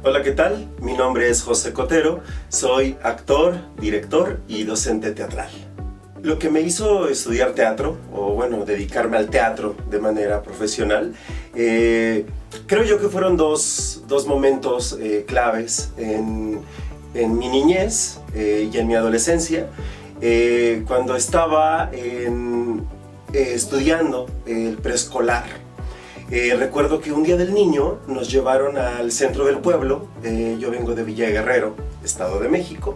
Hola, ¿qué tal? Mi nombre es José Cotero, soy actor, director y docente teatral. Lo que me hizo estudiar teatro, o bueno, dedicarme al teatro de manera profesional, creo yo que fueron dos momentos claves en mi niñez y en mi adolescencia, cuando estaba estudiando el preescolar. Recuerdo que un día del niño nos llevaron al centro del pueblo, yo vengo de Villa Guerrero, Estado de México,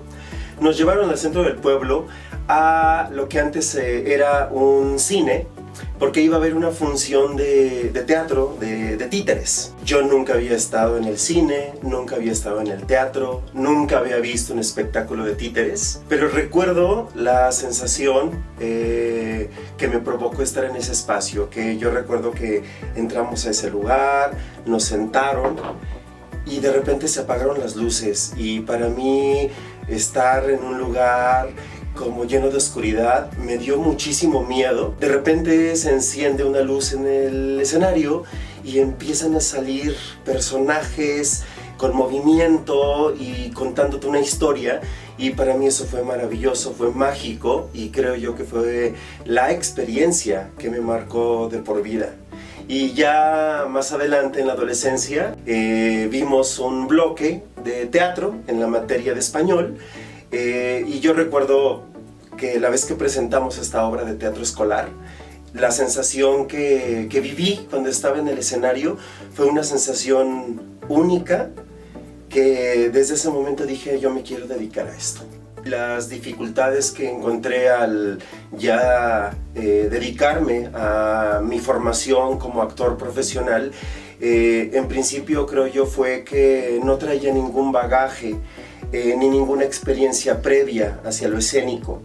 nos llevaron al centro del pueblo a lo que antes era un cine, porque iba a haber una función de teatro, de títeres. Yo nunca había estado en el cine, nunca había estado en el teatro, nunca había visto un espectáculo de títeres, pero recuerdo la sensación que me provocó estar en ese espacio, que yo recuerdo que entramos a ese lugar, nos sentaron y de repente se apagaron las luces, y para mí estar en un lugar como lleno de oscuridad me dio muchísimo miedo. De repente se enciende una luz en el escenario y empiezan a salir personajes con movimiento y contándote una historia, y para mí eso fue maravilloso, fue mágico, y creo yo que fue la experiencia que me marcó de por vida. Y ya más adelante en la adolescencia vimos un bloque de teatro en la materia de español, y yo recuerdo que la vez que presentamos esta obra de teatro escolar, la sensación que viví cuando estaba en el escenario fue una sensación única, que desde ese momento dije, yo me quiero dedicar a esto. Las dificultades que encontré al ya dedicarme a mi formación como actor profesional, en principio creo yo fue que no traía ningún bagaje ni ninguna experiencia previa hacia lo escénico.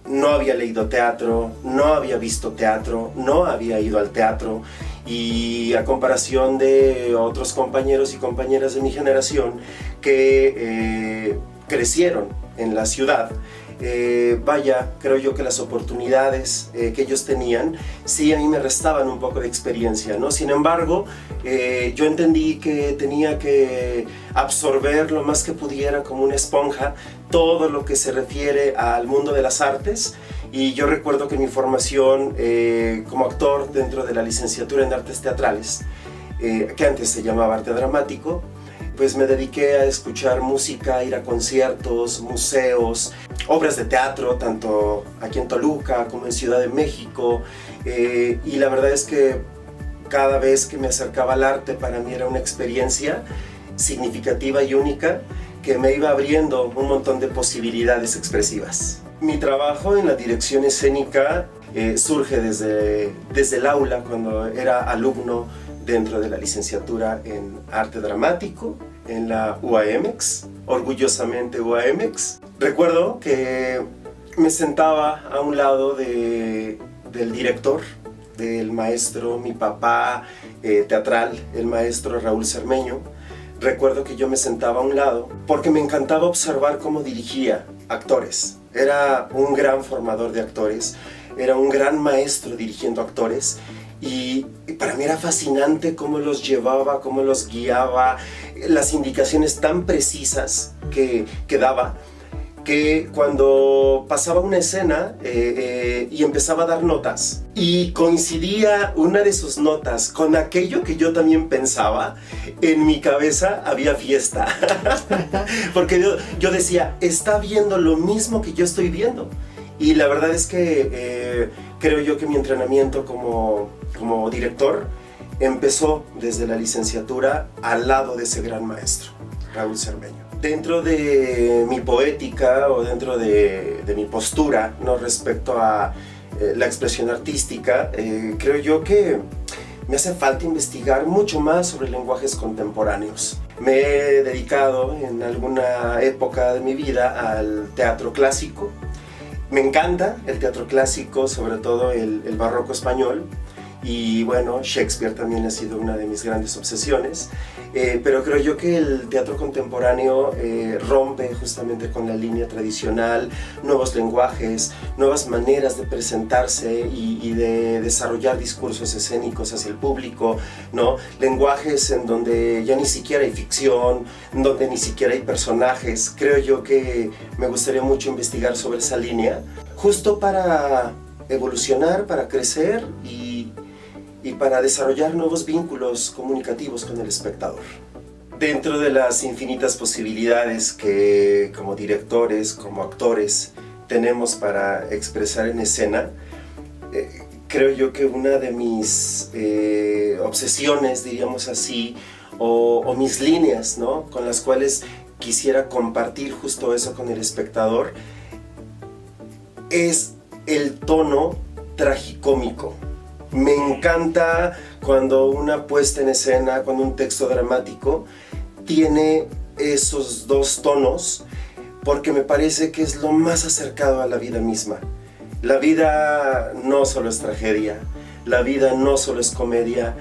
No había leído teatro, no había visto teatro, no había ido al teatro, y a comparación de otros compañeros y compañeras de mi generación que crecieron en la ciudad, creo yo que las oportunidades que ellos tenían, sí, a mí me restaban un poco de experiencia, ¿no? Sin embargo, yo entendí que tenía que absorber lo más que pudiera como una esponja todo lo que se refiere al mundo de las artes. Y yo recuerdo que mi formación como actor dentro de la licenciatura en artes teatrales, que antes se llamaba arte dramático, pues me dediqué a escuchar música, ir a conciertos, museos, obras de teatro, tanto aquí en Toluca como en Ciudad de México, y la verdad es que cada vez que me acercaba al arte para mí era una experiencia significativa y única, que me iba abriendo un montón de posibilidades expresivas. Mi trabajo en la dirección escénica surge desde el aula, cuando era alumno dentro de la licenciatura en arte dramático en la UAMX, orgullosamente UAMX. Recuerdo que me sentaba a un lado del director, del maestro, mi papá teatral, el maestro Raúl Cermeño. Recuerdo que yo me sentaba a un lado porque me encantaba observar cómo dirigía actores. Era un gran formador de actores, era un gran maestro dirigiendo actores, y para mí era fascinante cómo los llevaba, cómo los guiaba, las indicaciones tan precisas que daba, que cuando pasaba una escena y empezaba a dar notas y coincidía una de sus notas con aquello que yo también pensaba, en mi cabeza había fiesta. Porque yo decía, está viendo lo mismo que yo estoy viendo. Y la verdad es que creo yo que mi entrenamiento como director empezó desde la licenciatura al lado de ese gran maestro, Raúl Cermeño. Dentro de mi poética o dentro de mi postura, ¿no?, respecto a la expresión artística, creo yo que me hace falta investigar mucho más sobre lenguajes contemporáneos. Me he dedicado en alguna época de mi vida al teatro clásico. Me encanta el teatro clásico, sobre todo el barroco español, y bueno, Shakespeare también ha sido una de mis grandes obsesiones, pero creo yo que el teatro contemporáneo rompe justamente con la línea tradicional, nuevos lenguajes, nuevas maneras de presentarse y de desarrollar discursos escénicos hacia el público, ¿no? Lenguajes en donde ya ni siquiera hay ficción, en donde ni siquiera hay personajes. Creo yo que me gustaría mucho investigar sobre esa línea, justo para evolucionar, para crecer y para desarrollar nuevos vínculos comunicativos con el espectador. Dentro de las infinitas posibilidades que como directores, como actores, tenemos para expresar en escena, creo yo que una de mis obsesiones, diríamos así, o mis líneas, ¿no?, con las cuales quisiera compartir justo eso con el espectador, es el tono tragicómico. Me encanta cuando una puesta en escena, cuando un texto dramático tiene esos dos tonos, porque me parece que es lo más acercado a la vida misma. La vida no solo es tragedia, la vida no solo es comedia.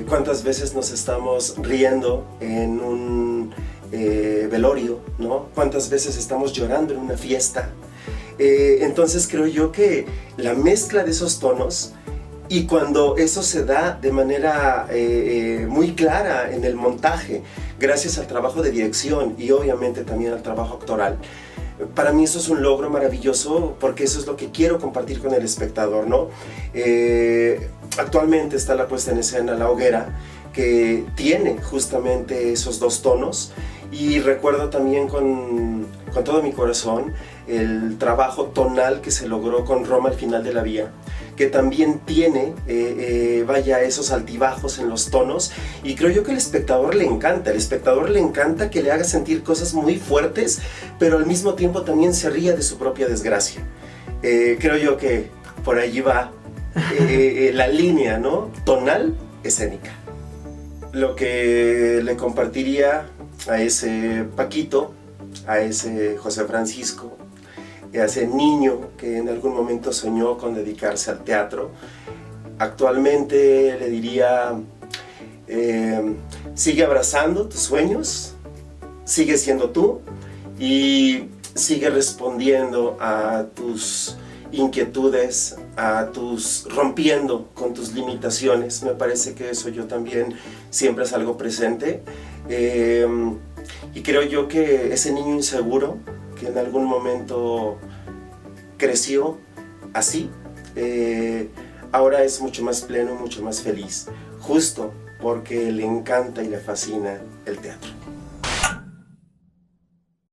¿Cuántas veces nos estamos riendo en un velorio, ¿no? ¿Cuántas veces estamos llorando en una fiesta? Entonces creo yo que la mezcla de esos tonos, y cuando eso se da de manera muy clara en el montaje, gracias al trabajo de dirección y obviamente también al trabajo actoral, para mí eso es un logro maravilloso, porque eso es lo que quiero compartir con el espectador, ¿no? Actualmente está la puesta en escena La Hoguera, que tiene justamente esos dos tonos, y recuerdo también con todo mi corazón el trabajo tonal que se logró con Roma al final de la vía, que también tiene, esos altibajos en los tonos, y creo yo que al espectador le encanta que le haga sentir cosas muy fuertes, pero al mismo tiempo también se ría de su propia desgracia. Creo yo que por allí va la línea, ¿no?, tonal, escénica. Lo que le compartiría a ese Paquito, a ese José Francisco, a ese niño que en algún momento soñó con dedicarse al teatro, actualmente le diría: sigue abrazando tus sueños, sigue siendo tú y sigue respondiendo a tus inquietudes, rompiendo con tus limitaciones. Me parece que eso yo también siempre es algo presente, y creo yo que ese niño inseguro que en algún momento creció así, ahora es mucho más pleno, mucho más feliz, justo porque le encanta y le fascina el teatro.